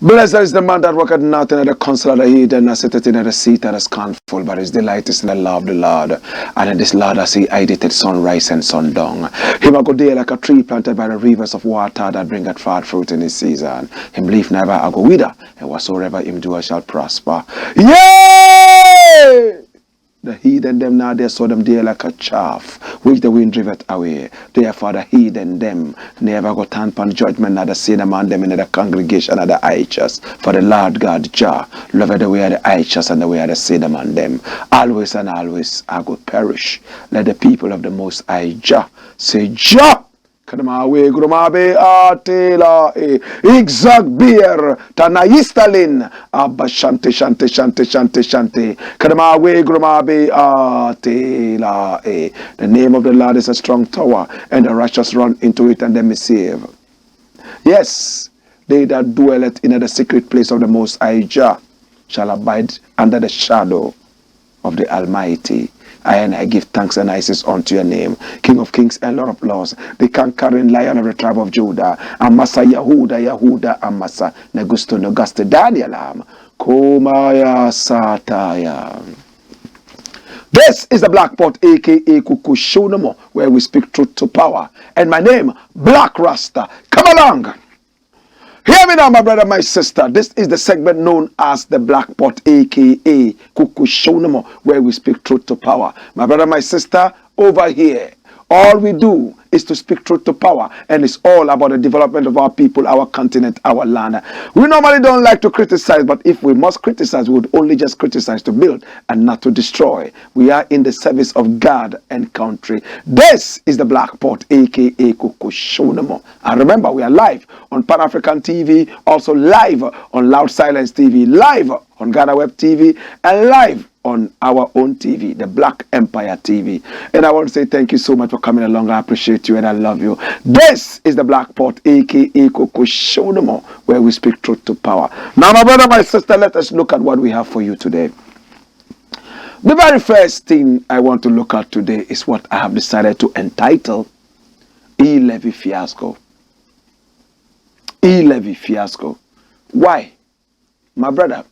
Blessed is the man that worketh not in the counsel of the heathen, nor sitteth in the seat of the scornful, but his delight is in the law of the Lord. And in this law does he hideth it sunrise and sundown. Him a go day like a tree planted by the rivers of water that bringeth forth fruit in his season. Him leaf never a go wither, and whatsoever him do shall prosper. Yea! The heathen them now they saw them there like a chaff, which the wind driveth away. Therefore the heathen them never go turn upon judgment, neither see them on them in the congregation of the righteous. For the Lord God Jah loveth the way of the righteous and the way of the sinner on them. Always and always I go perish. Let the people of the Most High Jah say Jah. Kadamawe grumabe atela exact beer tanayistalin abba shante shante shante shante shante kadamawe grumabe atela. The name of the Lord is a strong tower, and the righteous run into it and they may save. Yes, they that dwelleth in the secret place of the Most High Jah shall abide under the shadow of the Almighty. I give thanks and praises unto your name, King of kings and Lord of lords, the conquering Lion of the tribe of Judah, Amasa Yahuda, Amasa Negusto Nogaste Danielam, Kumaya Sataya. This is the Blakk Pot, aka Kukushonomo, where we speak truth to power. And my name, Blakk Rasta. Come along. Hear me now, my brother, my sister. This is the segment known as the Blakk Pot, aka Kukushonomo, where we speak truth to power. My brother, my sister, over here, all we do is to speak truth to power, and it's all about the development of our people, our continent, our land. We normally don't like to criticize, but if we must criticize, we would only just criticize to build and not to destroy. We are in the service of God and country. This is the Blakk Pot, aka Kukushonomo. And remember, we are live on Pan African TV, also live on Loud Silence TV, live on Ghana Web TV, and live on our own TV, the Black Empire TV. And I want to say thank you so much for coming along. I appreciate you and I love you. This is the Blakk Pot, aka Kukushonomo, where we speak truth to power. Now, my brother, my sister, let us look at what we have for you today. The very first thing I want to look at today is what I have decided to entitle E-Levy Fiasco. E-Levy Fiasco. Why? My brother,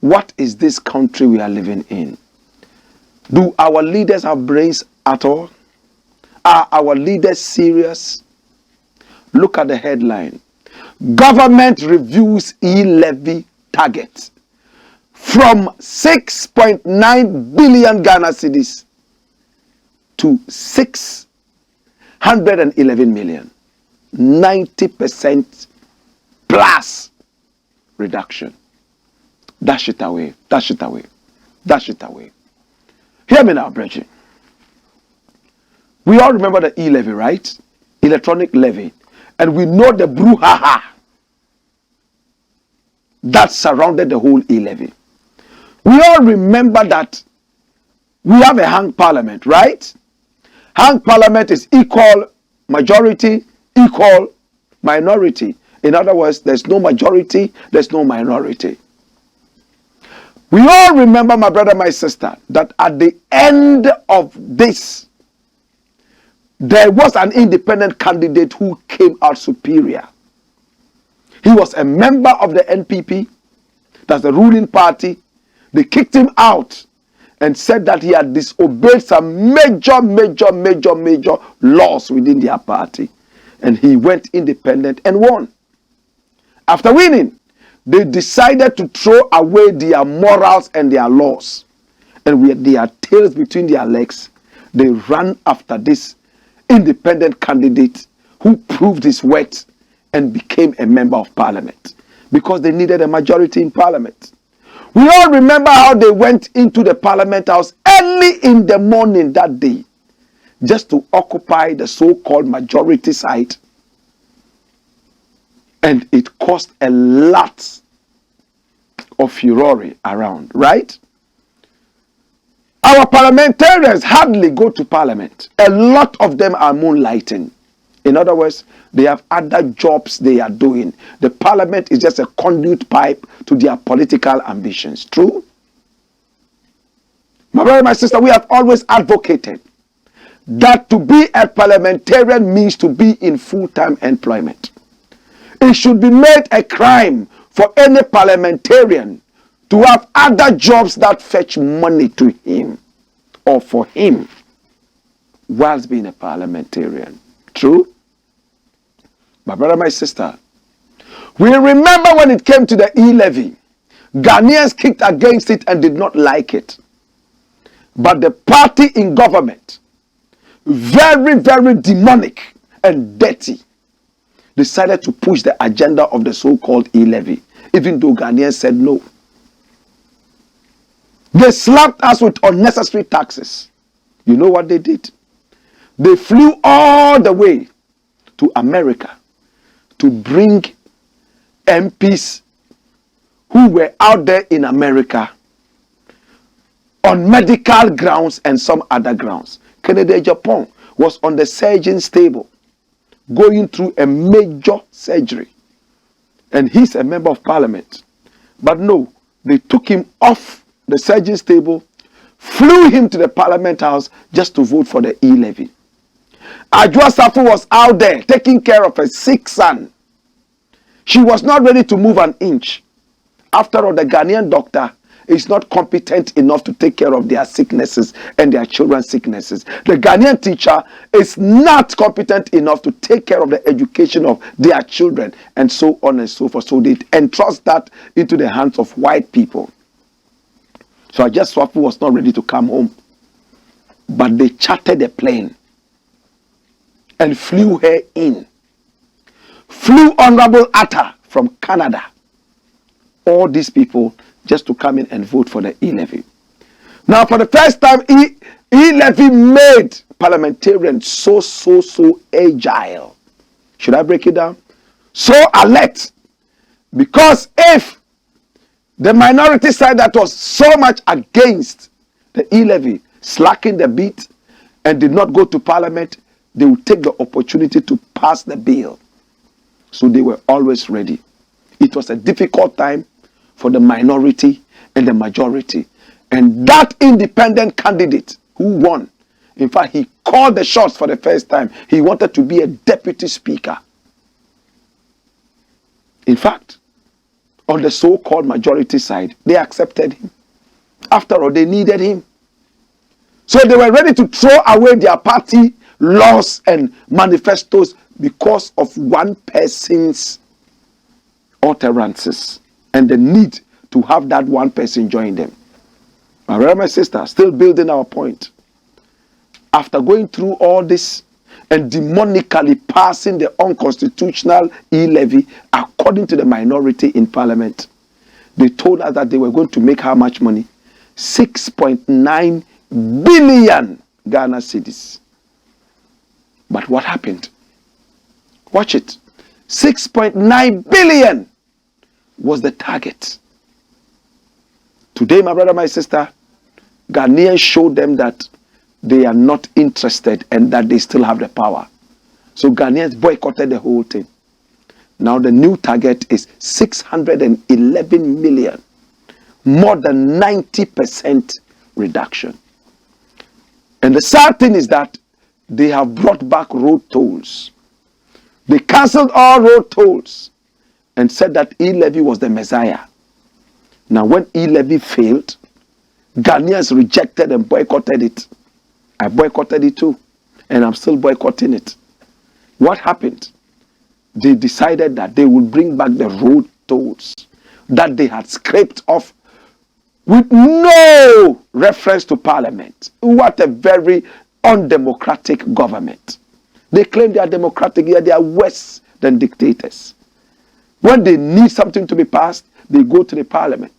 what is this country we are living in? Do our leaders have brains at all? Are our leaders serious? Look at the headline. Government reviews E-Levy target from 6.9 billion Ghana cedis to 611 million. 90% plus reduction. Dash it away, dash it away, dash it away. Hear me now, brethren. We all remember the E-Levy, right? Electronic levy. And we know the brouhaha that surrounded the whole E-Levy. We all remember that we have a hung parliament, right? Hung parliament is equal majority, equal minority. In other words, there's no majority, there's no minority. We all remember, my brother, my sister, that at the end of this, there was an independent candidate who came out superior. He was a member of the NPP, that's the ruling party. They kicked him out and said that he had disobeyed some major laws within their party. And he went independent and won. After winning, they decided to throw away their morals and their laws and with their tails between their legs, they ran after this independent candidate who proved his worth and became a member of parliament because they needed a majority in parliament. We all remember how they went into the parliament house early in the morning that day just to occupy the so-called majority side, and it caused a lot of furore around, right? Our parliamentarians hardly go to parliament. A lot of them are moonlighting. In other words, they have other jobs they are doing. The parliament is just a conduit pipe to their political ambitions. True? My brother, my sister, we have always advocated that to be a parliamentarian means to be in full-time employment. It should be made a crime for any parliamentarian to have other jobs that fetch money to him or for him whilst being a parliamentarian. True? My brother, my sister, we remember when it came to the E-Levy, Ghanaians kicked against it and did not like it. But the party in government, very, very demonic and dirty, decided to push the agenda of the so-called E-Levy, even though Ghanaians said no. They slapped us with unnecessary taxes. You know what they did? They flew all the way to America to bring MPs who were out there in America on medical grounds and some other grounds. Kennedy Japan was on the surgeon's table going through a major surgery, and he's a member of parliament. But no, they took him off the surgeon's table, flew him to the parliament house just to vote for the E-Levy. Ajua Safu was out there taking care of a sick son. She was not ready to move an inch. After all, the Ghanaian doctor is not competent enough to take care of their sicknesses and their children's sicknesses. The Ghanaian teacher is not competent enough to take care of the education of their children, and so on and so forth. So they entrust that into the hands of white people. So Ajua Safu was not ready to come home, but they chartered a plane and flew her in. Flew Honorable Atta from Canada. All these people just to come in and vote for the E-Levy. Now, for the first time, E-Levy made parliamentarians so agile. Should I break it down? So alert. Because if the minority side that was so much against the E-Levy slackened the beat and did not go to parliament, they would take the opportunity to pass the bill. So they were always ready. It was a difficult time for the minority and the majority. And that independent candidate who won, in fact, he called the shots for the first time. He wanted to be a deputy speaker. In fact, on the so-called majority side, they accepted him. After all, they needed him. So they were ready to throw away their party laws and manifestos because of one person's utterances and the need to have that one person join them. My brother, my sister, still building our point. After going through all this and demonically passing the unconstitutional E-Levy according to the minority in parliament, they told us that they were going to make how much money? 6.9 billion Ghana cedis. But what happened? Watch it. 6.9 billion was the target. Today, my brother, my sister, Ghanaians showed them that they are not interested and that they still have the power. So Ghanaians boycotted the whole thing. Now the new target is 611 million. More than 90% reduction. And the sad thing is that they have brought back road tolls. They cancelled all road tolls and said that E-Levy was the Messiah. Now when E-Levy failed, Ghanaians rejected and boycotted it. I boycotted it too, and I'm still boycotting it. What happened? They decided that they would bring back the road tolls that they had scraped off with no reference to parliament. What a very undemocratic government. They claim they are democratic, yet they are worse than dictators. When they need something to be passed, they go to the parliament.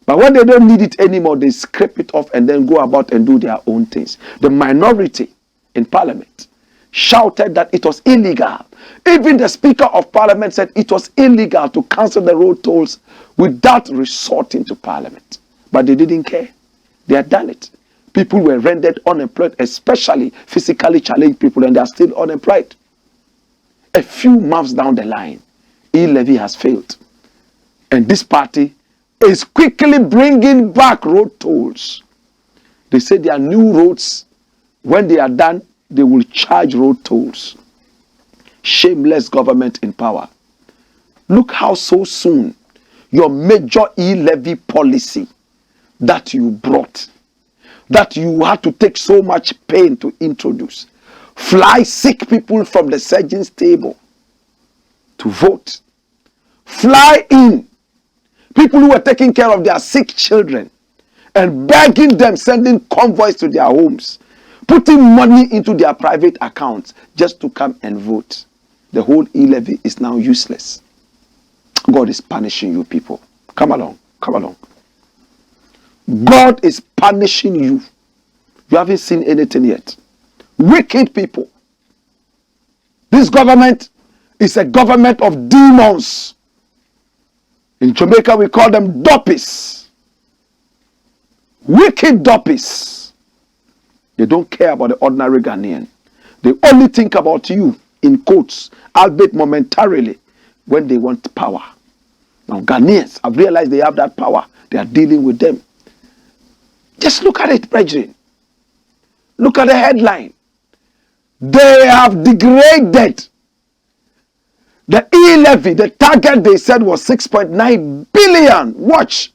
But when they don't need it anymore, they scrape it off and then go about and do their own things. The minority in parliament shouted that it was illegal. Even the Speaker of Parliament said it was illegal to cancel the road tolls without resorting to parliament. But they didn't care. They had done it. People were rendered unemployed, especially physically challenged people, and they are still unemployed. A few months down the line, E-Levy has failed. And this party is quickly bringing back road tolls. They say there are new roads. When they are done, they will charge road tolls. Shameless government in power. Look how so soon your major E-Levy policy that you brought, that you had to take so much pain to introduce, fly sick people from the surgeon's table to vote, fly in people who were taking care of their sick children and begging them, sending convoys to their homes, putting money into their private accounts just to come and vote. The whole E-Levy is now useless. God is punishing you people. Come along, come along. God is punishing you. You haven't seen anything yet. Wicked people. This government is a government of demons. In Jamaica, we call them doppies. Wicked doppies. They don't care about the ordinary Ghanaian. They only think about you, in quotes, albeit momentarily, when they want power. Now, Ghanaians have realized they have that power. They are dealing with them. Just look at it, brethren. Look at the headline. They have degraded the E-Levy. The target they said was 6.9 billion. Watch.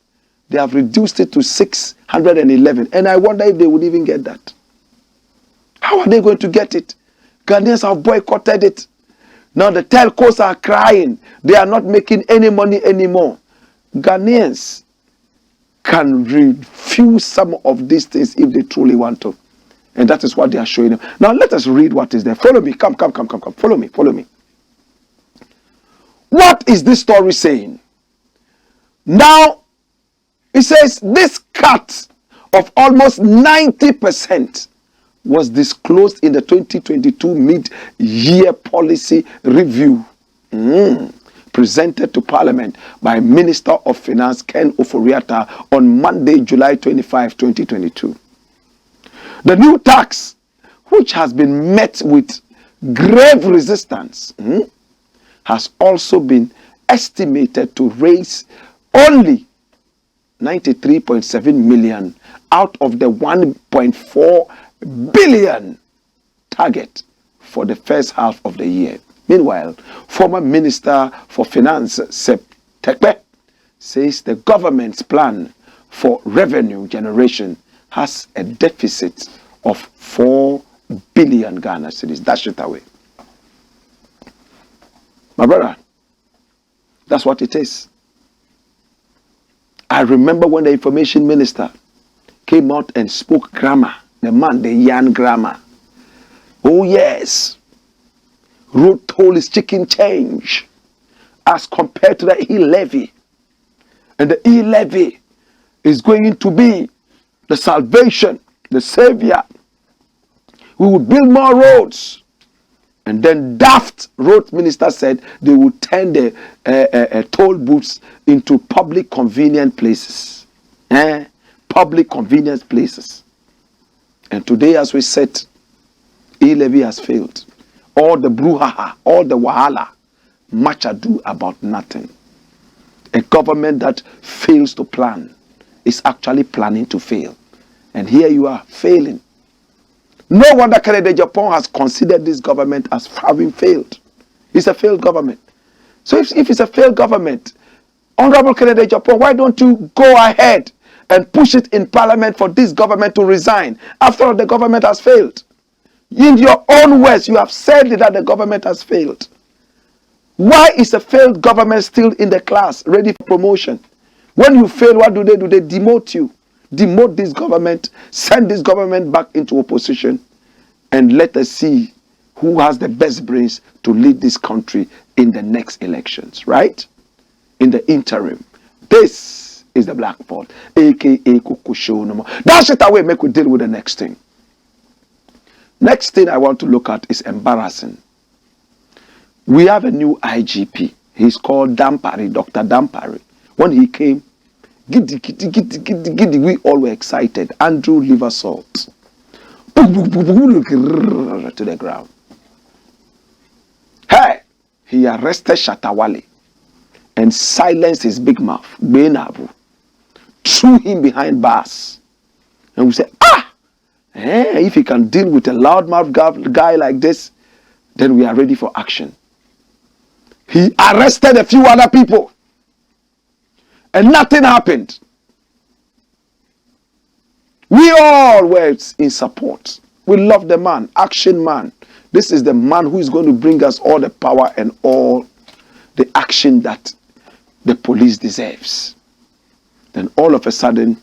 They have reduced it to 611. And I wonder if they would even get that. How are they going to get it? Ghanaians have boycotted it. Now the telcos are crying. They are not making any money anymore. Ghanaians can refuse some of these things if they truly want to. And that is what they are showing them. Now let us read what is there. Follow me. Come. Follow me. Follow me. What is this story saying? Now, it says this cut of almost 90% was disclosed in the 2022 mid-year policy review presented to Parliament by Minister of Finance Ken Ofori-Atta on Monday, July 25, 2022. The new tax, which has been met with grave resistance, has also been estimated to raise only 93.7 million out of the 1.4 billion target for the first half of the year. Meanwhile, former Minister for Finance Sep Tekpe says the government's plan for revenue generation has a deficit of 4 billion Ghana cedis. Dash it away. My brother, that's what it is. I remember when the information minister came out and spoke grammar. The man, the yarn grammar. Oh yes. Road toll is chicken change as compared to the E-Levy. And the E-Levy is going to be the salvation, the savior. We will build more roads. And then daft road minister said they will turn the toll booths into public convenient places. Public convenience places. And today as we said, E-Levy has failed. All the brouhaha, all the wahala, much ado about nothing. A government that fails to plan is actually planning to fail. And here you are, failing. No wonder Canada Japan has considered this government as having failed. It's a failed government. So if it's a failed government, Honorable Canada Japan, why don't you go ahead and push it in Parliament for this government to resign? After all, the government has failed. In your own words, you have said that the government has failed. Why is a failed government still in the class, ready for promotion? When you fail, what do? They demote you. Demote this government, send this government back into opposition, and let us see who has the best brains to lead this country in the next elections, right? In the interim. This is the Blakk fault, aka Kukusho no more. Dash it away, make we deal with the next thing. Next thing I want to look at is embarrassing. We have a new IGP. He's called Dampari, Dr. Dampari. When he came, giddy, we all were excited. Andrew liver salt. To the ground. Hey, he arrested Shatawale and silenced his big mouth, Benabu, threw him behind bars. And we said, if he can deal with a loudmouth guy like this, then we are ready for action. He arrested a few other people, and nothing happened. We all were in support. We love the man, action man. This is the man who is going to bring us all the power and all the action that the police deserves. Then all of a sudden,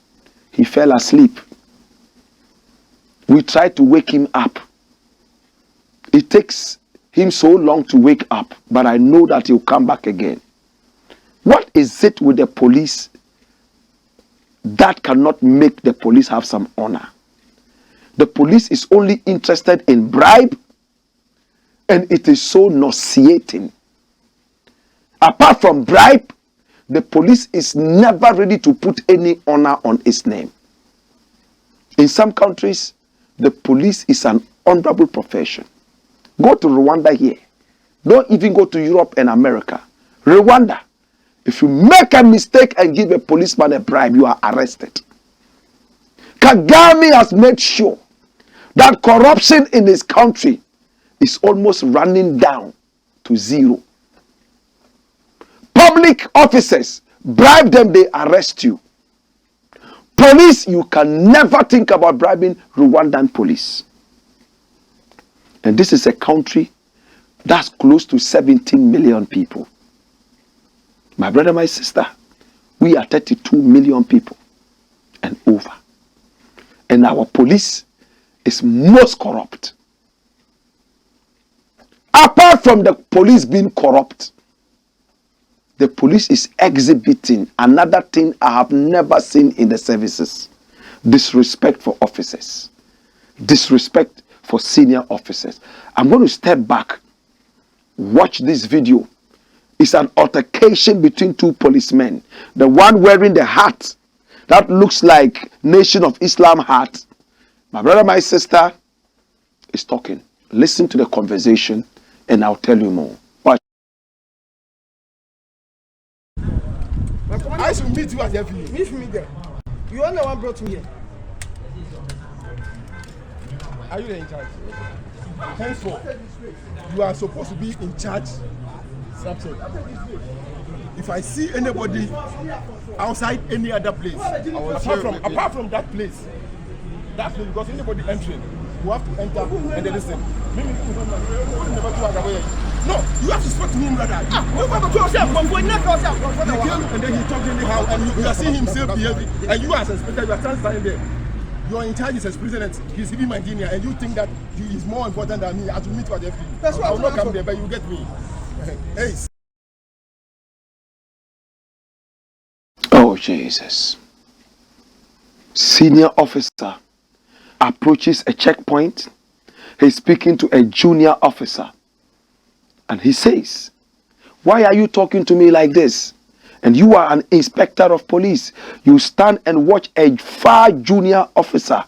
he fell asleep. We tried to wake him up. It takes him so long to wake up, but I know that he'll come back again. What is it with the police that cannot make the police have some honor? The police is only interested in bribe, and it is so nauseating. Apart from bribe, the police is never ready to put any honor on its name. In some countries, the police is an honorable profession. Go to Rwanda here. Don't even go to Europe and America. Rwanda, if you make a mistake and give a policeman a bribe, you are arrested. Kagame has made sure that corruption in his country is almost running down to zero. Public officers, bribe them, they arrest you. Police, you can never think about bribing Rwandan police. And this is a country that's close to 17 million people. My brother, my sister, we are 32 million people and over. And our police is most corrupt. Apart from the police being corrupt, the police is exhibiting another thing I have never seen in the services. Disrespect for officers. Disrespect for senior officers. I'm going to step back. Watch this video. It's an altercation between two policemen. The one wearing the hat that looks like Nation of Islam hat. My brother, my sister is talking. Listen to the conversation and I'll tell you more. Watch. I should meet you at the FU. Meet me there. You are the one brought me here. Are you there in charge? Henceforth, you are supposed to be in charge. If I see anybody outside any other place, apart from that place, because anybody entering, you have to enter and then listen. No, you have to speak to him like that. He came and then he talked anyhow, and you are seeing him still behaving, and you as a inspector, you are standing there. You are in charge as president. He's giving my junior, and you think that he is more important than me. I have to meet you at the FD. That's why I will not come there, but you get me. Hey. Oh, Jesus. Senior officer approaches a checkpoint. He's speaking to a junior officer. And he says, why are you talking to me like this? And you are an inspector of police. You stand and watch a far junior officer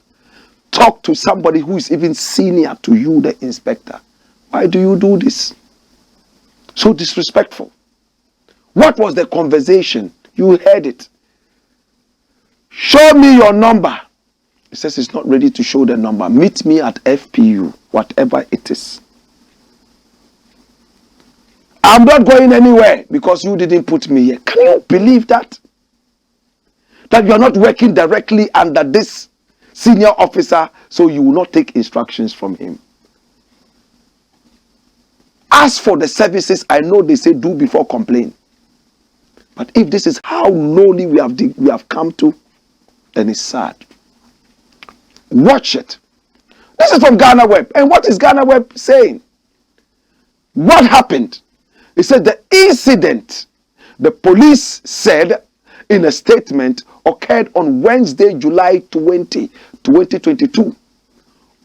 talk to somebody who is even senior to you, the inspector. Why do you do this? So disrespectful. What was the conversation? You heard it. Show me your number. He says he's not ready to show the number. Meet me at FPU, whatever it is. I'm not going anywhere because you didn't put me here. Can you believe that? That you are not working directly under this senior officer, so you will not take instructions from him. As for the services, I know they say do before complain. But if this is how lowly we have come to, then it's sad. Watch it. This is from Ghana Web. And what is Ghana Web saying? What happened? It said the incident, the police said in a statement, occurred on Wednesday, July 20, 2022,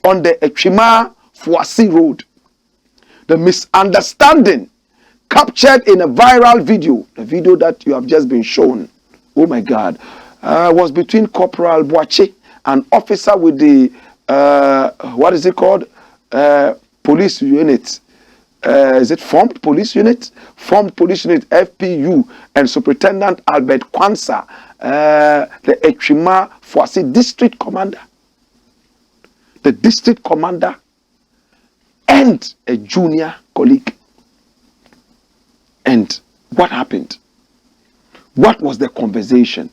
on the Echima Fuasi Road. The misunderstanding captured in a viral video, the video that you have just been shown, oh my God, was between Corporal Boache, an officer with the, what is it called? Police unit. Is it Formed Police Unit? Formed Police Unit, FPU, and Superintendent Albert Kwansa, the Echima Fuasi District Commander. The District Commander and a junior colleague. And what happened? What was the conversation?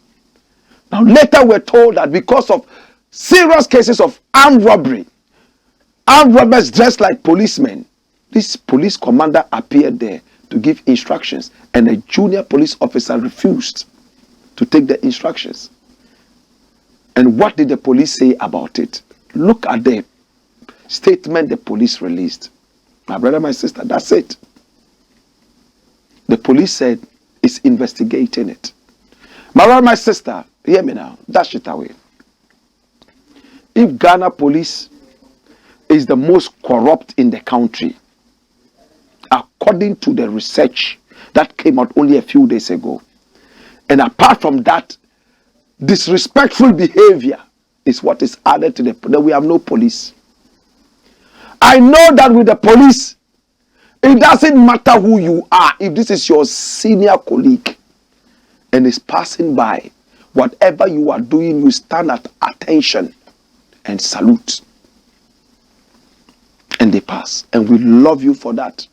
Now later we're told that because of serious cases of armed robbery, armed robbers dressed like policemen, this police commander appeared there to give instructions, and a junior police officer refused to take the instructions. And what did the police say about it? Look at the statement the police released. My brother, my sister, that's it. The police said it's investigating it. My brother, my sister, hear me now, dash it away. If Ghana police is the most corrupt in the country, according to the research that came out only a few days ago, and apart from that, disrespectful behavior is what is added to that we have no police. I know that with the police, it doesn't matter who you are. If this is your senior colleague and is passing by, whatever you are doing, you stand at attention and salute. And they pass. And we love you for that.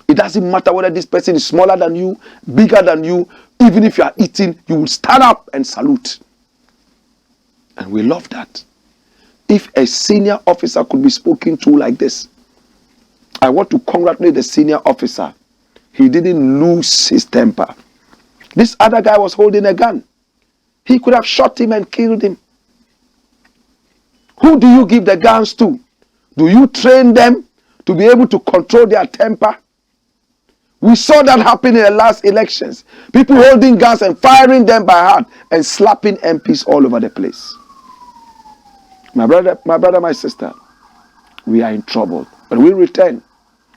It doesn't matter whether this person is smaller than you, bigger than you. Even if you are eating, you will stand up and salute. And we love that. If a senior officer could be spoken to like this, I want to congratulate the senior officer. He didn't lose his temper. This other guy was holding a gun. He could have shot him and killed him. Who do you give the guns to? Do you train them to be able to control their temper? We saw that happen in the last elections. People holding guns and firing them by heart and slapping MPs all over the place. My brother, my sister, we are in trouble. But we return.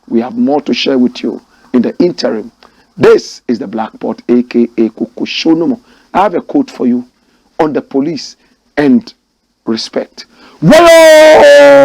We have more to share with you. In the interim, this is the Blakk Pot, aka Kukushonomo. I have a quote for you on the police and respect. Whoa!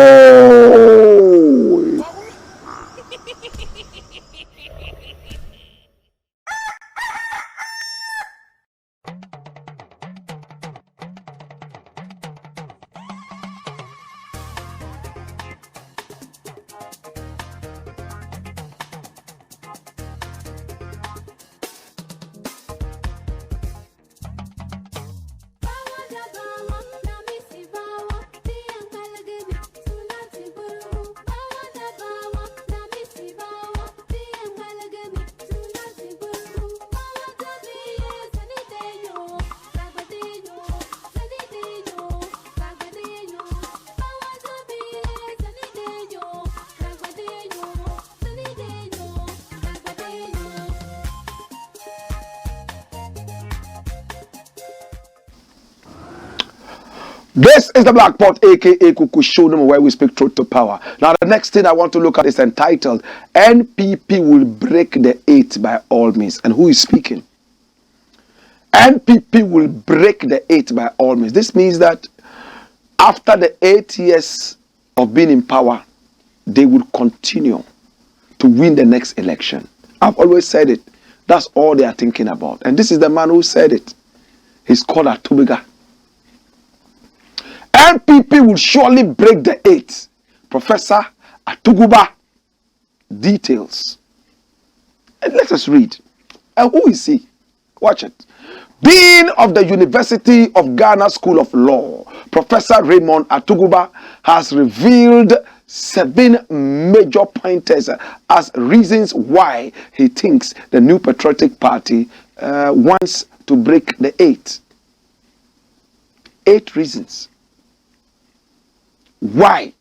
This is the Blakk Pot, aka Kukushonomo, where we speak truth to power. Now, the next thing I want to look at is entitled, NPP will break the 8 by all means. And who is speaking? NPP will break the 8 by all means. This means that after the 8 years of being in power, they will continue to win the next election. I've always said it. That's all they are thinking about. And this is the man who said it. He's called Atubiga. NPP will surely break the 8. Professor Atuguba. Details. And let us read. And who is he? Watch it. Dean of the University of Ghana School of Law, Professor Raymond Atuguba, has revealed 7 major pointers as reasons why he thinks the New Patriotic Party wants to break the 8. 8 reasons why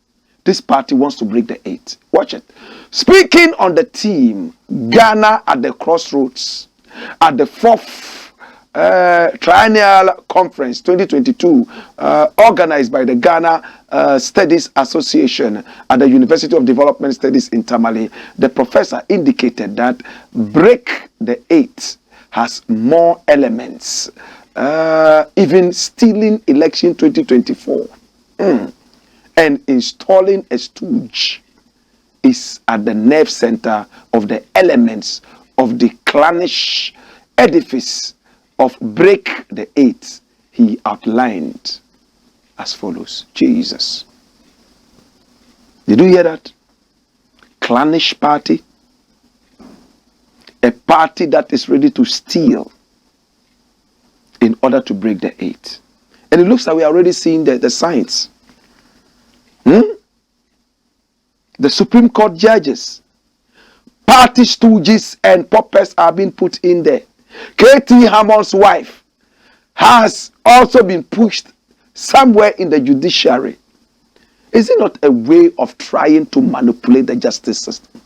this party wants to break the 8. Watch it. Speaking on the theme, Ghana at the crossroads, at the 4th Triennial Conference 2022, organized by the Ghana Studies Association at the University of Development Studies in Tamale, the professor indicated that break the 8 has more elements, even stealing election 2024 and installing a stooge is at the nerve center of the elements of the clannish edifice of break the 8. He outlined as follows. Jesus. Did you hear that? Clannish party. A party that is ready to steal in order to break the 8. And it looks like we are already seeing the signs. The Supreme Court judges, party stooges and puppets are being put in there. K.T. Hammond's wife has also been pushed somewhere in the judiciary. Is it not a way of trying to manipulate the justice system?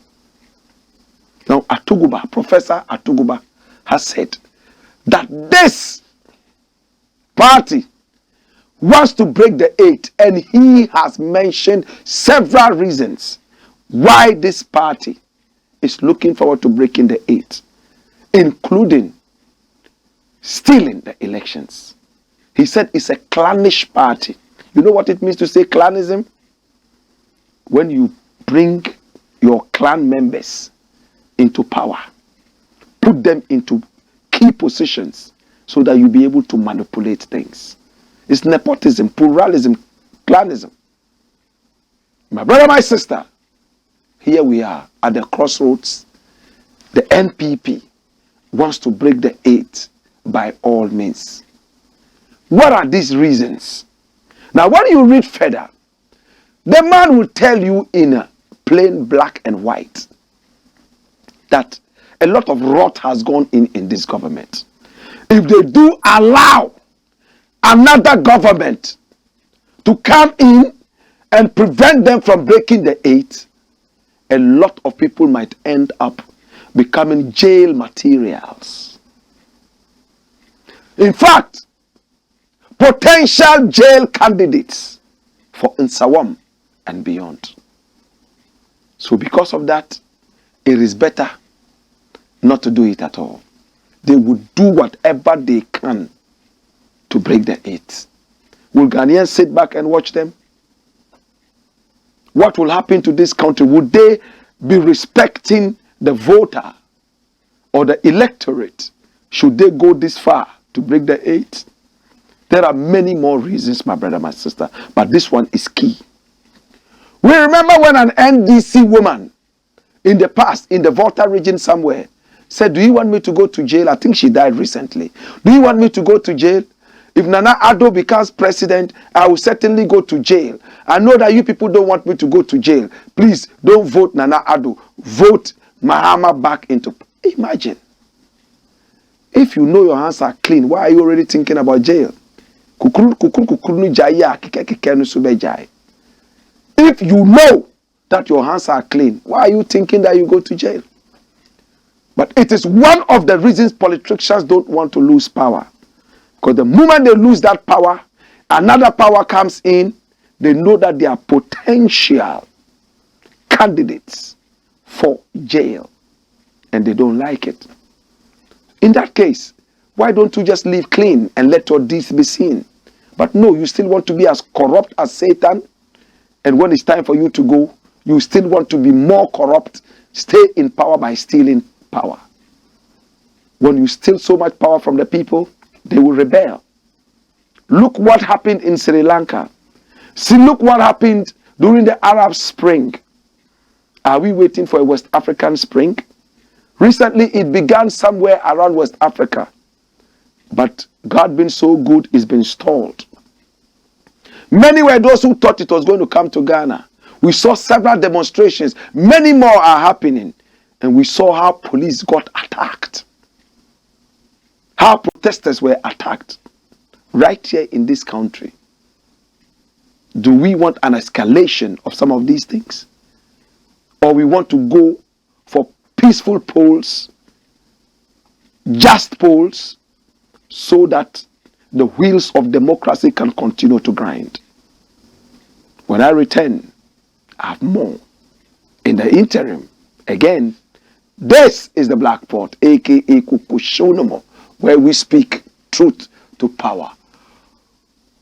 Now, Atuguba, Professor Atuguba, has said that this party wants to break the 8, and he has mentioned several reasons why this party is looking forward to breaking the 8, including stealing the elections. He said it's a clannish party. You know what it means to say clanism? When you bring your clan members into power, put them into key positions so that you'll be able to manipulate things. It's nepotism, pluralism, clanism. My brother, my sister, here we are at the crossroads. The NPP wants to break the 8 by all means. What are these reasons? Now, when you read further, the man will tell you in plain black and white that a lot of rot has gone in this government. If they do allow another government to come in and prevent them from breaking the 8, a lot of people might end up becoming jail materials. In fact, potential jail candidates for Nsawam and beyond. So because of that, it is better not to do it at all. They would do whatever they can to break the 8. Will Ghanaians sit back and watch them? What will happen to this country? Would they be respecting the voter or the electorate? Should they go this far to break the 8? There are many more reasons, my brother, my sister, but this one is key. We remember when an NDC woman in the past, in the Volta region somewhere, said, do you want me to go to jail? I think she died recently. Do you want me to go to jail? If Nana Addo becomes president, I will certainly go to jail. I know that you people don't want me to go to jail. Please don't vote Nana Addo. Vote Mahama back into... Imagine. If you know your hands are clean, why are you already thinking about jail? If you know that your hands are clean, why are you thinking that you go to jail? But it is one of the reasons politicians don't want to lose power. Because the moment they lose that power, another power comes in, they know that they are potential candidates for jail. And they don't like it. In that case, why don't you just live clean and let your deeds be seen? But no, you still want to be as corrupt as Satan. And when it's time for you to go, you still want to be more corrupt, stay in power by stealing power. When you steal so much power from the people, they will rebel. Look what happened in Sri Lanka. See, look what happened during the Arab Spring. Are we waiting for a West African Spring? Recently, it began somewhere around West Africa. But God being so good, it's been stalled. Many were those who thought it was going to come to Ghana. We saw several demonstrations. Many more are happening. And we saw how police got attacked. How protesters were attacked. Right here in this country. Do we want an escalation of some of these things? Or we want to go for peaceful polls, just polls, so that the wheels of democracy can continue to grind? When I return, I have more. In the interim, again, this is the Blakk Pot, aka Kukushonomo, where we speak truth to power.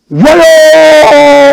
Whoa!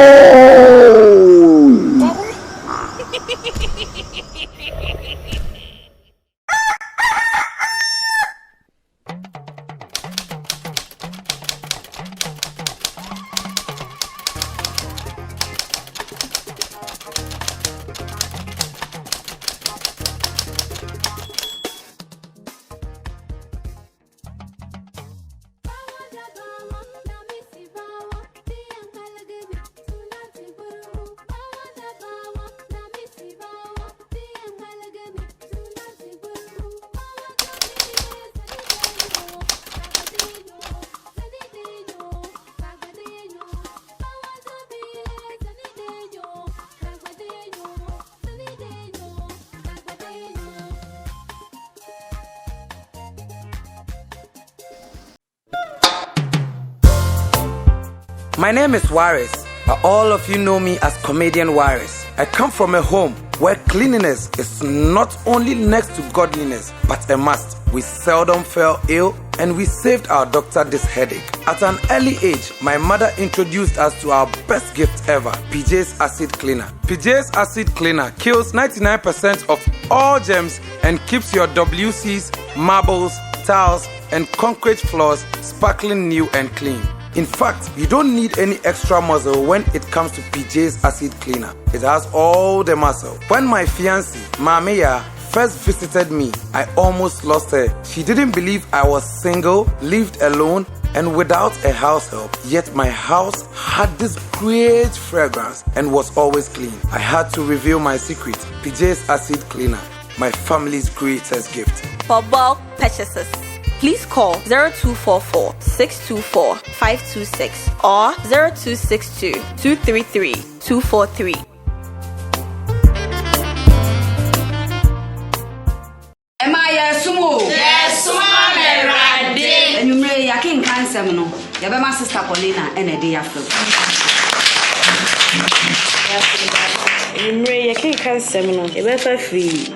My name is Waris, but all of you know me as Comedian Waris. I come from a home where cleanliness is not only next to godliness, but a must. We seldom fell ill, and we saved our doctor this headache. At an early age, my mother introduced us to our best gift ever, PJ's Acid Cleaner. PJ's Acid Cleaner kills 99% of all germs and keeps your WCs, marbles, tiles, and concrete floors sparkling new and clean. In fact, you don't need any extra muscle when it comes to PJ's Acid Cleaner. It has all the muscle. When my fiancée, Mamiya, first visited me, I almost lost her. She didn't believe I was single, lived alone, and without a house help. Yet my house had this great fragrance and was always clean. I had to reveal my secret, PJ's Acid Cleaner, my family's greatest gift. For bulk purchases, please call 0244 624 526 or 0262 233 243. Am I a sumo? Yes, Mama Radi. And you may a king cancer, no. You have my sister Paulina and a day after. You may a king cancer, no. You better free.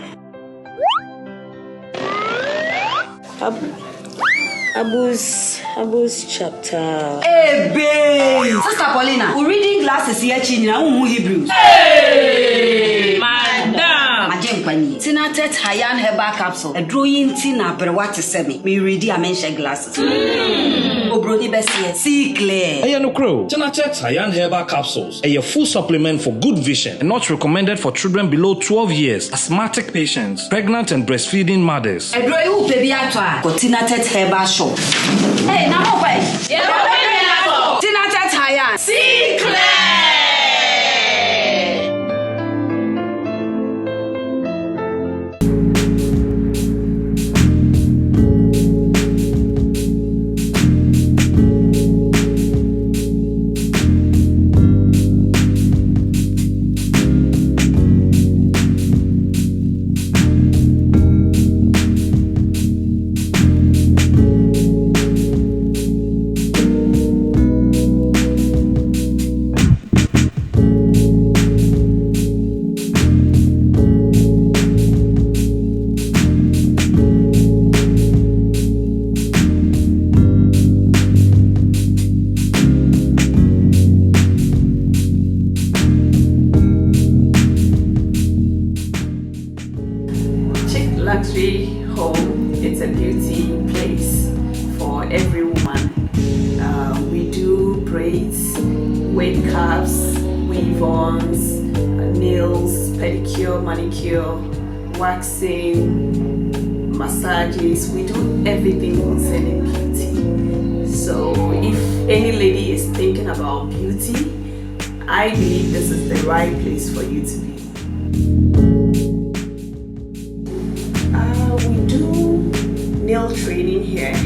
Abus chapter. Hey, babe! Sister Paulina, we're reading glasses here, China, Hebrews. Hey, madam! Majenkwani. Tina tet Hayan herbal capsule. A drawing Tina, but what to say me? Me ready, I mention glasses. Obroni Bessie, see clear. Hey, no crow. Tina tet Hayan herbal capsules. A full supplement for good vision and not recommended for children below 12 years, asthmatic patients, pregnant and breastfeeding mothers. A drawing baby atwa. Got Tina tet herbal shop. Hey, now wait. Yeah, Tina tet Hayan. see clear. Luxury home, it's a beauty place for every woman. We do braids, wig caps, weave-ons, nails, pedicure, manicure, waxing, massages. We do everything concerning beauty. So if any lady is thinking about beauty, I believe this is the right place for you to be. We do nail training here.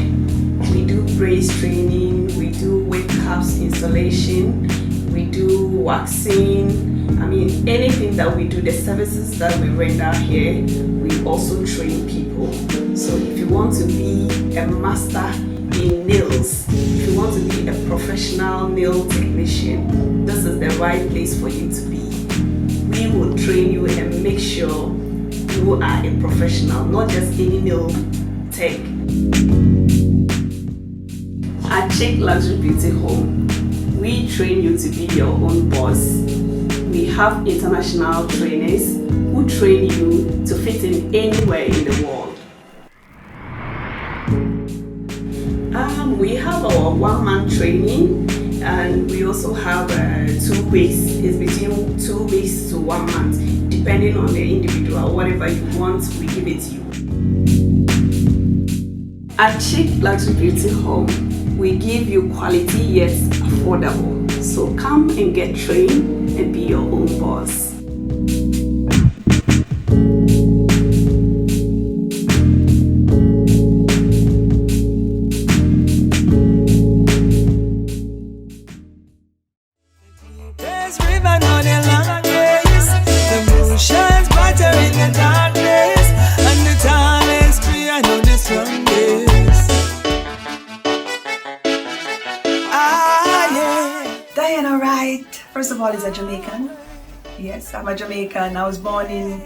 We do brace training. We do wig caps installation. We do waxing. I mean, anything that we do, the services that we render here, we also train people. So if you want to be a master in nails, if you want to be a professional nail technician, this is the right place for you to be. We will train you and make sure you are a professional, not just any nail tech. At Check Luxury Beauty Home, we train you to be your own boss. We have international trainers who train you to fit in anywhere in the world. We have our one-man training, and we also have 2 weeks. It's between 2 weeks to 1 month, depending on the individual. Whatever you want, we give it to you. At Check Luxury Beauty Home, we give you quality yet affordable. So come and get trained and be your own boss. First of all, is a Jamaican. Yes, I'm a Jamaican. I was born in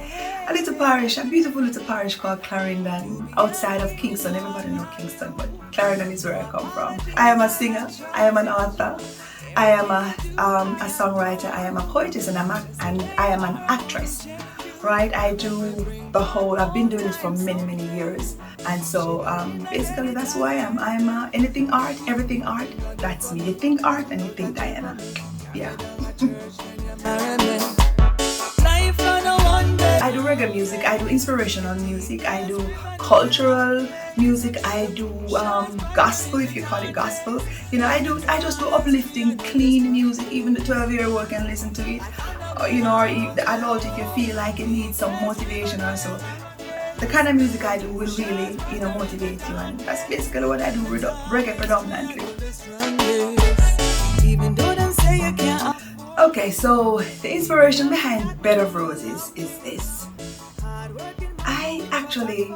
a little parish, a beautiful little parish called Clarendon, outside of Kingston. Everybody knows Kingston, but Clarendon is where I come from. I am a singer. I am an author. I am a songwriter. I am a poetess, and I am an actress. Right? I do the whole. I've been doing it for many years, and so basically that's who I am. I am anything art, everything art. That's me. You think art, and you think Diana. Yeah. I do reggae music, I do inspirational music, I do cultural music, I do gospel, if you call it gospel. You know, I just do uplifting, clean music. Even the 12-year-old can listen to it. You know, or the adult, if you feel like it needs some motivation or so. The kind of music I do will really, you know, motivate you, and that's basically what I do, reggae predominantly. Okay, so the inspiration behind Bed of Roses is this. I actually,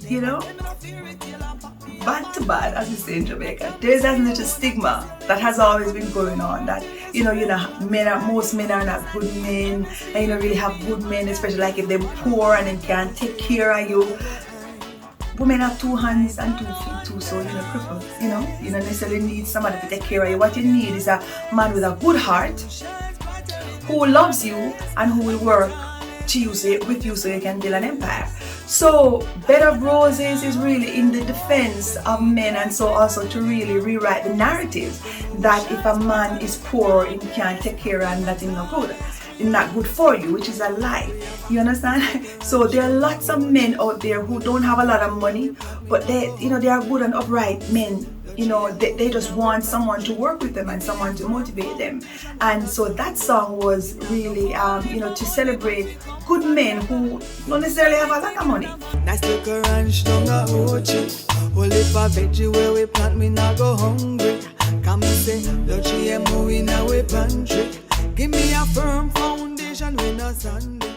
you know, bad to bad, as we say in Jamaica, there's that little stigma that has always been going on that, you know, most men are not good men, and you don't really have good men, especially like if they're poor and they can't take care of you. Women have 2 hands and 2 feet too, so you're crippled, you know. You don't necessarily need somebody to take care of you. What you need is a man with a good heart who loves you and who will work with you so you can build an empire. So Bed of Roses is really in the defense of men, and so also to really rewrite the narrative that if a man is poor, he can't take care of and that is not good. Not good for you, which is a lie. You understand? So there are lots of men out there who don't have a lot of money, but they are good and upright men. You know, they just want someone to work with them and someone to motivate them. And so that song was really, to celebrate good men who don't necessarily have a lot of money. Nice little ranch down a Ochi. Only for veggie where we plant, me not go hungry. Come and say, Luchi and movie in our pantry. Give me a firm foundation when a Sunday.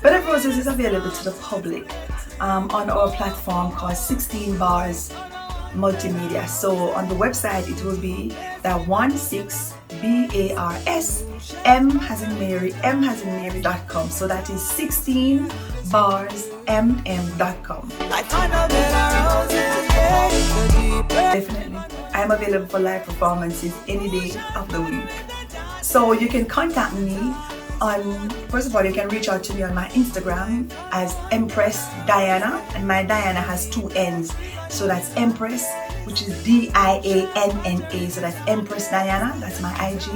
Bed of Roses is available to the public on our platform called 16 Bars Multimedia. So on the website it will be that 16BARS M-as-in-Mary.com. So that is 16barsmm.com. Definitely. I am available for live performances any day of the week. So you can contact me on, first of all, you can reach out to me on my Instagram as Empress Diana, and my Diana has 2 N's. So that's Empress, which is DIANNA. So that's Empress Diana, that's my IG.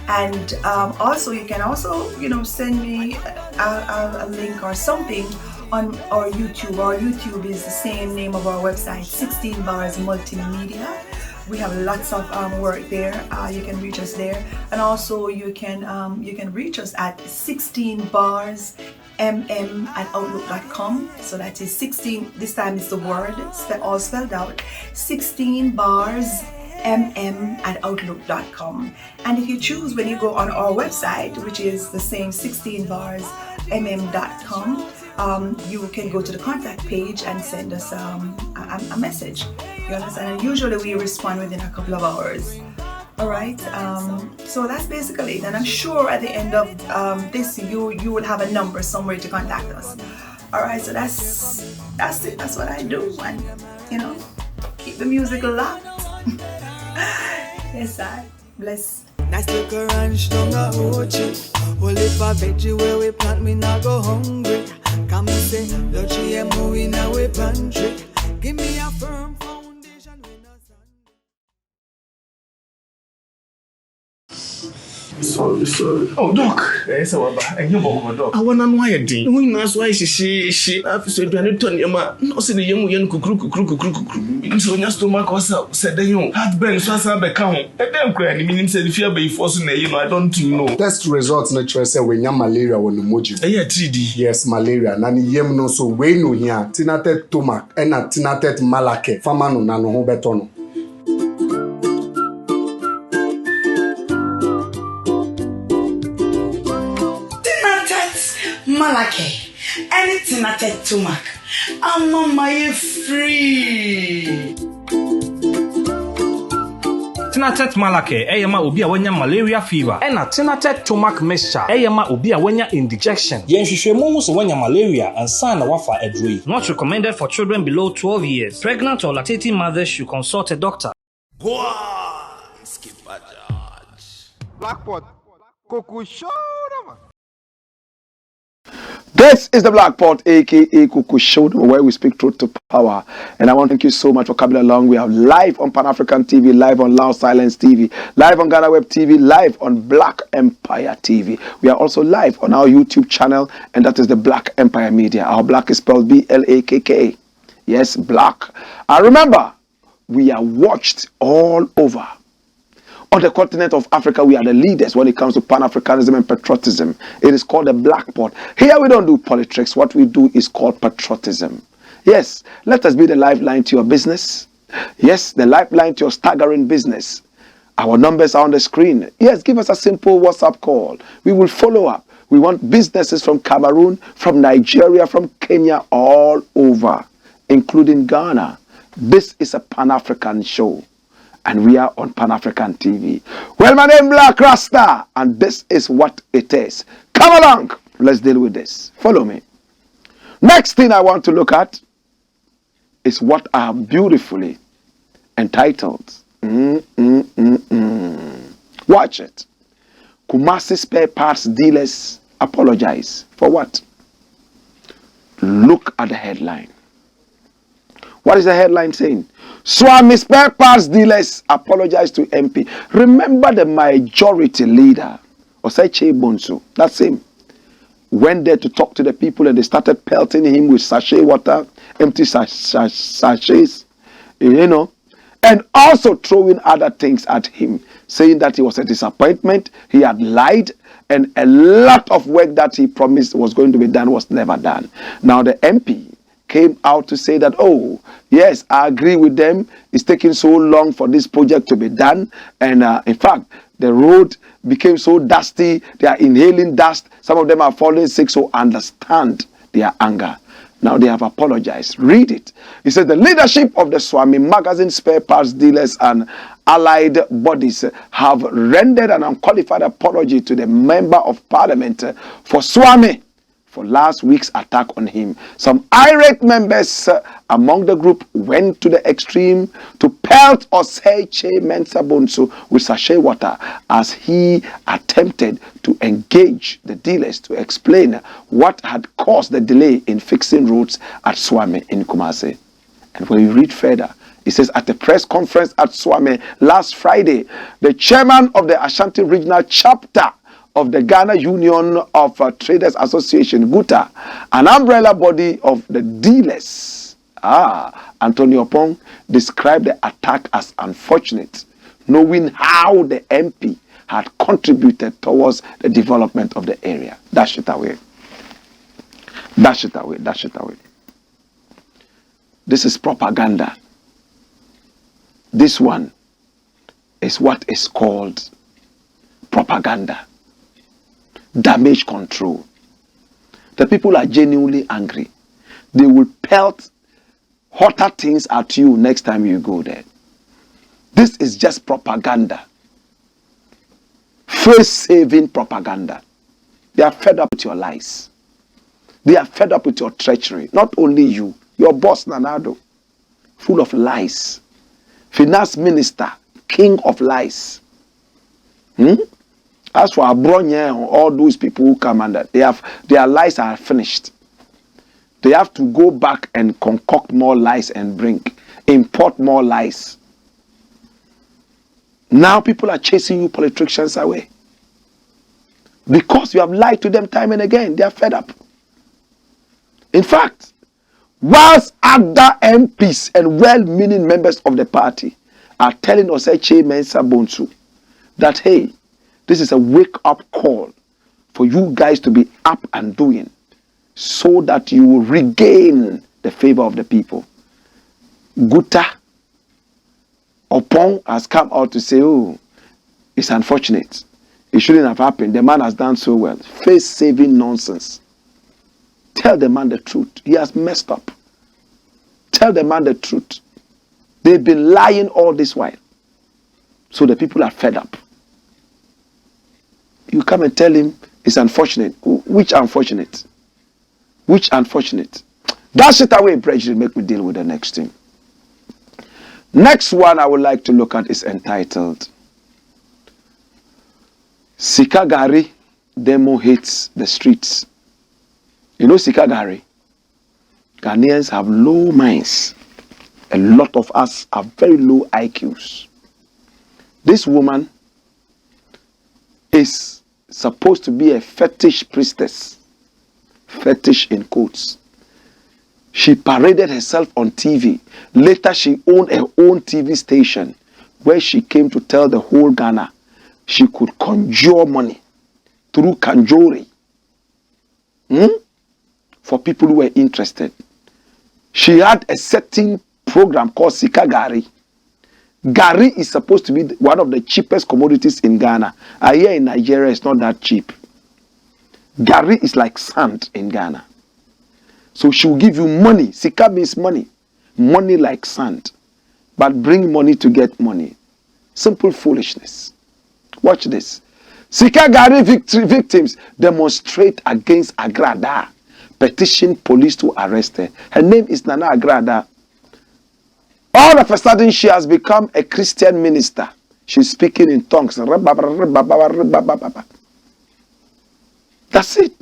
And also you can also, send me a link or something on our YouTube. Our YouTube is the same name of our website, 16 Bars Multimedia. We have lots of work there. You can reach us there, and also you can reach us at 16barsmm@outlook.com. So that is 16. This time is the word all spelled out. 16barsmm@outlook.com. And if you choose, when you go on our website, which is the same 16barsmm.com, you can go to the contact page and send us a message. You understand? And usually we respond within a couple of hours. All right. So that's basically it. And I'm sure at the end of this, you will have a number somewhere to contact us. All right. So that's it. That's what I do. And keep the music locked. Yes, I bless. Nice little ranch down a Ochi. Only for veggie where we plant, me not go hungry. Come and say, Lucky and moving away pantry. Give me a firm foundation. Sorry. Oh, Doc. Yes, and you walk, Doc. I want to know why you did. We must why she have said, "Do you turn your man?" No, say the young kukru. So your stomach was up. Said the young heartburn. So I said, "Become." And then crying. Meaning said, "If you be forcing I don't know." Test results natural say when you malaria when emoji. Yeah, 3D. Yes, malaria. Nani yem no so we no here. Tinatet tomac and a tinatet malake. Fama no nano ho betono. Malake, anything at a tumak. I'm on my free. Tinatet malake, eyama obi a wanya malaria fever. Ena tinatet tomac mixture, eyama obi a wanya indigestion. Yenhwehwemu so wanya malaria and sana wafa edrui. Not recommended for children below 12 years. Pregnant or lactating mothers should consult a doctor. Go on, Skipper George. Blackpot, Coco Show. This is the Blackpot, aka Kuku Show, where we speak truth to power. And I want to thank you so much for coming along. We have live on Pan-African TV, live on Loud Silence TV, live on Ghana Web TV, live on Black Empire TV. We are also live on our YouTube channel, and that is the Black Empire Media. Our Black is spelled B-L-A-K-K. Yes, Black. And remember, we are watched all over. On the continent of Africa, we are the leaders when it comes to Pan-Africanism and patriotism. It is called the Blackpot. Here we don't do politics. What we do is called patriotism. Yes, let us be the lifeline to your business. Yes, the lifeline to your staggering business. Our numbers are on the screen. Yes, give us a simple WhatsApp call. We will follow up. We want businesses from Cameroon, from Nigeria, from Kenya, all over, including Ghana. This is a Pan-African show. And we are on Pan-African TV. Well, my name is Black Rasta, and this is what it is. Come along, let's deal with this. Follow me. Next thing I want to look at is what I have beautifully entitled. Watch it. KUMASI spare parts dealers apologize. For what? Look at the headline. What is the headline saying? Swami spare parts dealers apologize to MP. Remember the majority leader, Osei Bonsu, that's him, went there to talk to the people and they started pelting him with sachet water, empty sachets, and also throwing other things at him, saying that he was a disappointment, he had lied, and a lot of work that he promised was going to be done was never done. Now the MP came out to say that, oh, yes, I agree with them. It's taking so long for this project to be done. And in fact, the road became so dusty. They are inhaling dust. Some of them are falling sick. So understand their anger. Now they have apologized. Read it. He says the leadership of the Swami magazine spare parts dealers and allied bodies have rendered an unqualified apology to the member of parliament for Swami for last week's attack on him. Some irate members among the group went to the extreme to pelt Osei Mensa Bonsu with sachet water as he attempted to engage the dealers to explain what had caused the delay in fixing roads at Swami in Kumasi. And when you read further, it says at a press conference at Swami last Friday, the chairman of the Ashanti Regional Chapter of the Ghana Union of Traders Association, GUTA, an umbrella body of the dealers, Antonio Pong described the attack as unfortunate, knowing how the MP had contributed towards the development of the area. Dash it away. Dash it away. Dash it away. This is propaganda. This one is what is called propaganda. Damage control. The people are genuinely angry. They will pelt hotter things at you next time you go there. This is just propaganda. Face-saving propaganda. They are fed up with your lies. They are fed up with your treachery. Not only you, your boss Nanado, full of lies. Finance minister, king of lies. As for Abronya, all those people who come under, their lies are finished. They have to go back and concoct more lies and import more lies. Now people are chasing you politicians away. Because you have lied to them time and again. They are fed up. In fact, whilst ADDA MPs and well-meaning members of the party are telling Oseche Mensah Bonsu that, hey, this is a wake-up call for you guys to be up and doing so that you will regain the favor of the people. Guta Opong has come out to say, oh, it's unfortunate. It shouldn't have happened. The man has done so well. Face-saving nonsense. Tell the man the truth. He has messed up. Tell the man the truth. They've been lying all this while. So the people are fed up. You come and tell him it's unfortunate. Which unfortunate? Which unfortunate? Dash it away, Bridget. Make me deal with the next thing. Next one I would like to look at is entitled SİKA GARI Demo Hits the Streets. You know SİKA GARI? Ghanaians have low minds. A lot of us have very low IQs. This woman is supposed to be a fetish priestess. Fetish in quotes. She paraded herself on TV. Later she owned her own TV station where she came to tell the whole Ghana she could conjure money through kanjori for people who were interested. She had a certain program called SİKA GARI. Gari is supposed to be one of the cheapest commodities in Ghana. I hear in Nigeria it's not that cheap. Gari is like sand in Ghana. So she will give you money. SİKA means money. Money like sand. But bring money to get money. Simple foolishness. Watch this. SİKA GARI victims demonstrate against Agrada. Petition police to arrest her. Her name is Nana Agrada. All of a sudden she has become a Christian minister. She's speaking in tongues. That's it.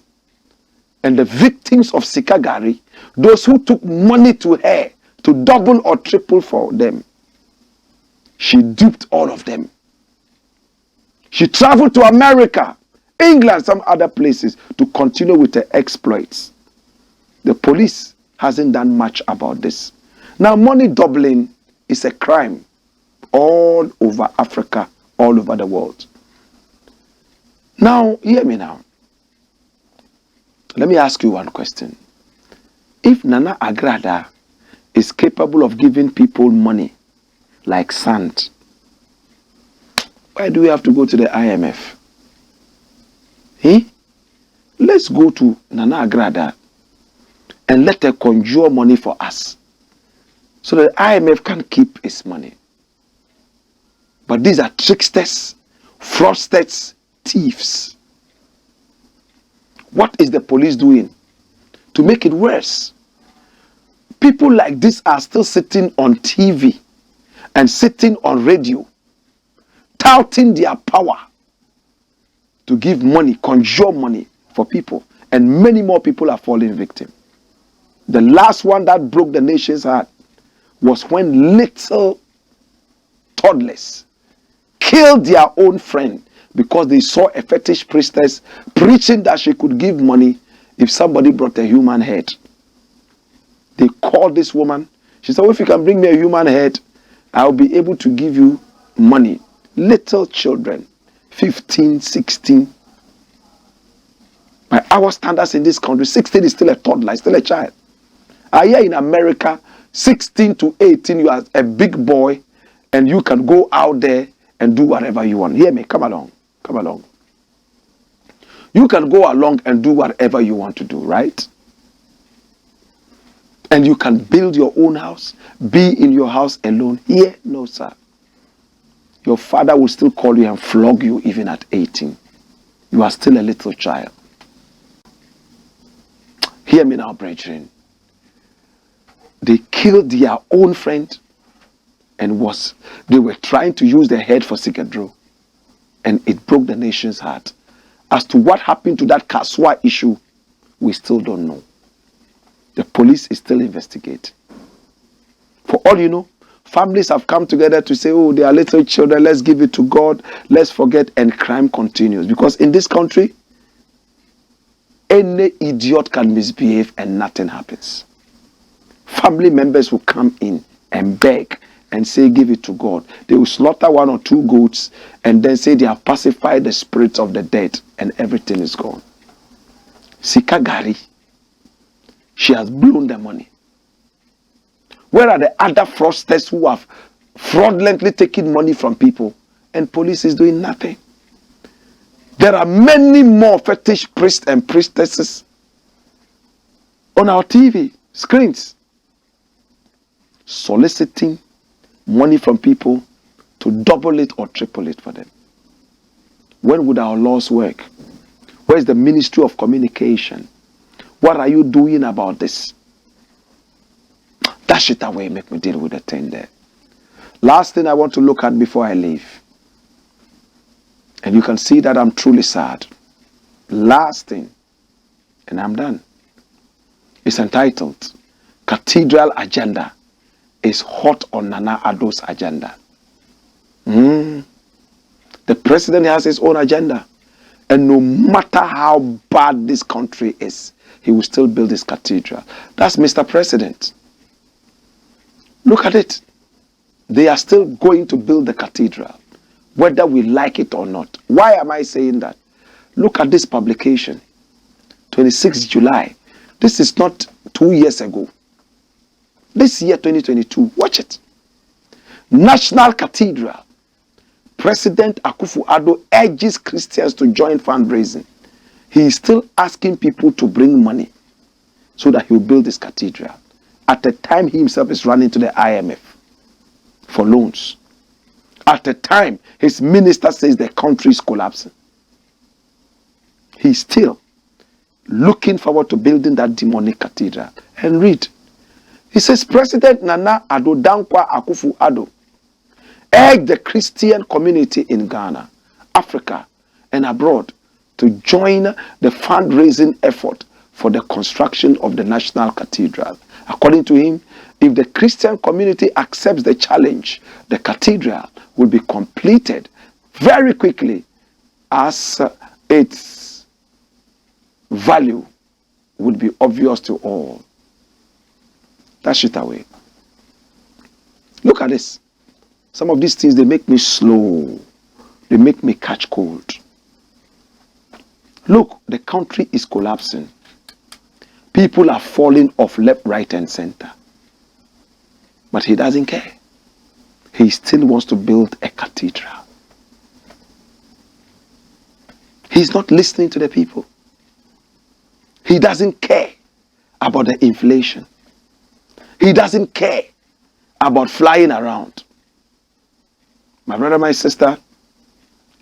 And the victims of SİKA GARI, those who took money to her to double or triple for them, she duped all of them. She traveled to America, England, some other places to continue with her exploits. The police hasn't done much about this. Now, money doubling is a crime all over Africa, all over the world. Now, hear me now. Let me ask you one question. If Nana Agrada is capable of giving people money like sand, why do we have to go to the IMF? Let's go to Nana Agrada and let her conjure money for us so that the IMF can keep its money. But these are tricksters, fraudsters, thieves. What is the police doing to make it worse? People like this are still sitting on TV and sitting on radio, touting their power to give money, conjure money for people. And many more people are falling victim. The last one that broke the nation's heart was when little toddlers killed their own friend because they saw a fetish priestess preaching that she could give money if somebody brought a human head. They called this woman. She said, well, if you can bring me a human head, I'll be able to give you money. Little children, 15, 16. By our standards in this country, 16 is still a toddler, still a child. Here in America, 16 to 18, you are a big boy and you can go out there and do whatever you want. Hear me, come along, come along. You can go along and do whatever you want to do, right? And you can build your own house, be in your house alone. Here, no, sir. Your father will still call you and flog you even at 18. You are still a little child. Hear me now, brethren. They killed their own friend and they were trying to use their head for CATHEDRAL. And it broke the nation's heart. As to what happened to that Kaswa issue, we still don't know. The police is still investigating. For all you know, families have come together to say, oh, they are little children, let's give it to God, let's forget, and crime continues. Because in this country, any idiot can misbehave and nothing happens. Family members will come in and beg and say, give it to God. They will slaughter 1 or 2 goats and then say they have pacified the spirits of the dead and everything is gone. SİKA GARI, she has blown the money. Where are the other fraudsters who have fraudulently taken money from people and police is doing nothing? There are many more fetish priests and priestesses on our TV screens soliciting money from people to double it or triple it for them. When would our laws work? Where is the Ministry of Communication? What are you doing about this? Dash it away, make me deal with the thing there. Last thing I want to look at before I leave. And you can see that I'm truly sad. Last thing, and I'm done. It's entitled, Cathedral Agenda is hot on Nana Addo's agenda. The president has his own agenda. And no matter how bad this country is, he will still build his cathedral. That's Mr. President. Look at it. They are still going to build the cathedral, whether we like it or not. Why am I saying that? Look at this publication. 26 July. This is not 2 years ago. This year, 2022. Watch it. National Cathedral. President Akufo-Addo urges Christians to join fundraising. He is still asking people to bring money so that he will build this cathedral. At the time, he himself is running to the IMF for loans. At the time, his minister says the country is collapsing. He's still looking forward to building that demonic cathedral. And read. He says, President Nana Addo Dankwa Akufo-Addo urged the Christian community in Ghana, Africa, and abroad to join the fundraising effort for the construction of the National Cathedral. According to him, if the Christian community accepts the challenge, the cathedral will be completed very quickly as its value would be obvious to all. Dash it away. Look at this. Some of these things, they make me slow. They make me catch cold. Look, the country is collapsing. People are falling off left, right, and center. But he doesn't care. He still wants to build a cathedral. He's not listening to the people. He doesn't care about the inflation. He doesn't care about flying around. My brother, my sister,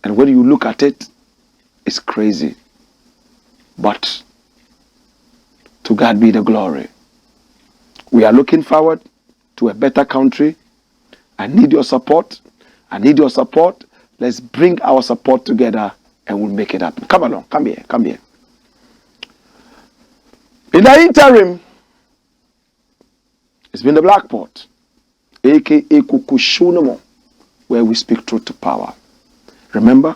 and when you look at it, it's crazy. But to God be the glory. We are looking forward to a better country. I need your support. I need your support. Let's bring our support together and we'll make it happen. Come along. Come here. Come here. In the interim, it's been the Blakk Pot, aka Kukushunomo, where we speak truth to power. Remember,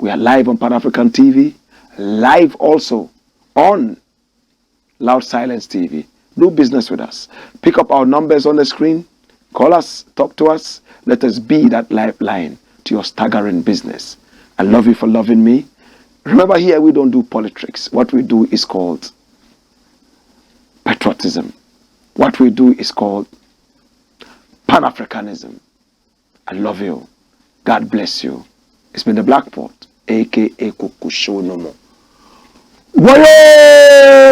we are live on Pan-African TV, live also on Loud Silence TV. Do business with us. Pick up our numbers on the screen. Call us, talk to us. Let us be that lifeline to your staggering business. I love you for loving me. Remember, here we don't do politics. What we do is called patriotism. What we do is called Pan-Africanism. I love you. God bless you. It's been the Blackport, aka Kukusho no more. Wayo!